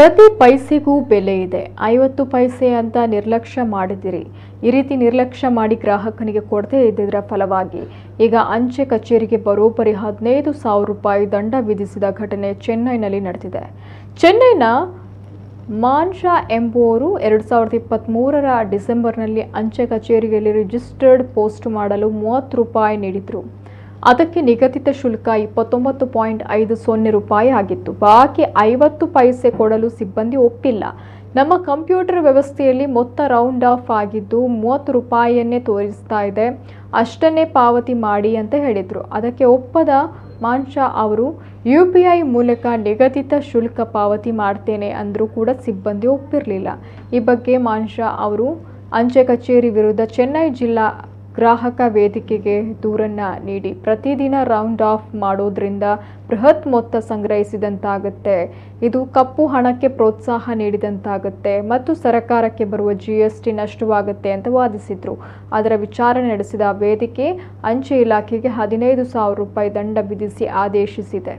ಪ್ರತಿ ಪೈಸೆಗೂ ಬೆಲೆ ಇದೆ. 50 ಪೈಸೆ ಅಂತ ನಿರ್ಲಕ್ಷ್ಯ ಮಾಡಿದಿರಿ. ಈ ರೀತಿ ನಿರ್ಲಕ್ಷ್ಯ ಮಾಡಿ ಗ್ರಾಹಕನಿಗೆ ಕೊಡದೇ ಇದ್ದಿದ್ದರ ಫಲವಾಗಿ ಈಗ ಅಂಚೆ ಕಚೇರಿಗೆ ಬರೋಬ್ಬರಿ 15,000 ರೂಪಾಯಿ ದಂಡ ವಿಧಿಸಿದ ಘಟನೆ ಚೆನ್ನೈನಲ್ಲಿ ನಡೆದಿದೆ. ಚೆನ್ನೈನ ಮಾನ್ಶಾ ಎಂಬುವರು 2023ರ ಡಿಸೆಂಬರ್ನಲ್ಲಿ ಅಂಚೆ ಕಚೇರಿಯಲ್ಲಿ ರಿಜಿಸ್ಟರ್ಡ್ ಪೋಸ್ಟ್ ಮಾಡಲು 30 ರೂಪಾಯಿ ನೀಡಿದ್ರು. ಅದಕ್ಕೆ ನಿಗದಿತ ಶುಲ್ಕ 29.50 ರೂಪಾಯಿ ಆಗಿತ್ತು. ಬಾಕಿ 50 ಪೈಸೆ ಕೊಡಲು ಸಿಬ್ಬಂದಿ ಒಪ್ಪಿಲ್ಲ. ನಮ್ಮ ಕಂಪ್ಯೂಟರ್ ವ್ಯವಸ್ಥೆಯಲ್ಲಿ ಮೊತ್ತ ರೌಂಡ್ ಆಫ್ ಆಗಿದ್ದು 30 ರೂಪಾಯಿಯನ್ನೇ ತೋರಿಸ್ತಾ ಇದೆ, ಅಷ್ಟನ್ನೇ ಪಾವತಿ ಮಾಡಿ ಅಂತ ಹೇಳಿದ್ರು. ಅದಕ್ಕೆ ಒಪ್ಪದ ಮಾನ್ಶಾ ಅವರು UPI ಮೂಲಕ ನಿಗದಿತ ಶುಲ್ಕ ಪಾವತಿ ಮಾಡ್ತೇನೆ ಅಂದರೂ ಕೂಡ ಸಿಬ್ಬಂದಿ ಒಪ್ಪಿರಲಿಲ್ಲ. ಈ ಬಗ್ಗೆ ಮಾನ್ಶಾ ಅವರು ಅಂಚೆ ಕಚೇರಿ ವಿರುದ್ಧ ಚೆನ್ನೈ ಜಿಲ್ಲಾ ಗ್ರಾಹಕ ವೇದಿಕೆಗೆ ದೂರನ್ನ ನೀಡಿ ಪ್ರತಿದಿನ ರೌಂಡ್ ಆಫ್ ಮಾಡೋದ್ರಿಂದ ಬೃಹತ್ ಮೊತ್ತ ಸಂಗ್ರಹಿಸಿದಂತಾಗುತ್ತೆ, ಇದು ಕಪ್ಪು ಹಣಕ್ಕೆ ಪ್ರೋತ್ಸಾಹ ನೀಡಿದಂತಾಗುತ್ತೆ ಮತ್ತು ಸರ್ಕಾರಕ್ಕೆ ಬರುವ GST ನಷ್ಟವಾಗುತ್ತೆ ಅಂತ ವಾದಿಸಿದ್ರು. ಅದರ ವಿಚಾರಣೆ ನಡೆಸಿದ ವೇದಿಕೆ ಅಂಚೆ ಇಲಾಖೆಗೆ 15,000 ರೂಪಾಯಿ ದಂಡ ವಿಧಿಸಿ ಆದೇಶಿಸಿದೆ.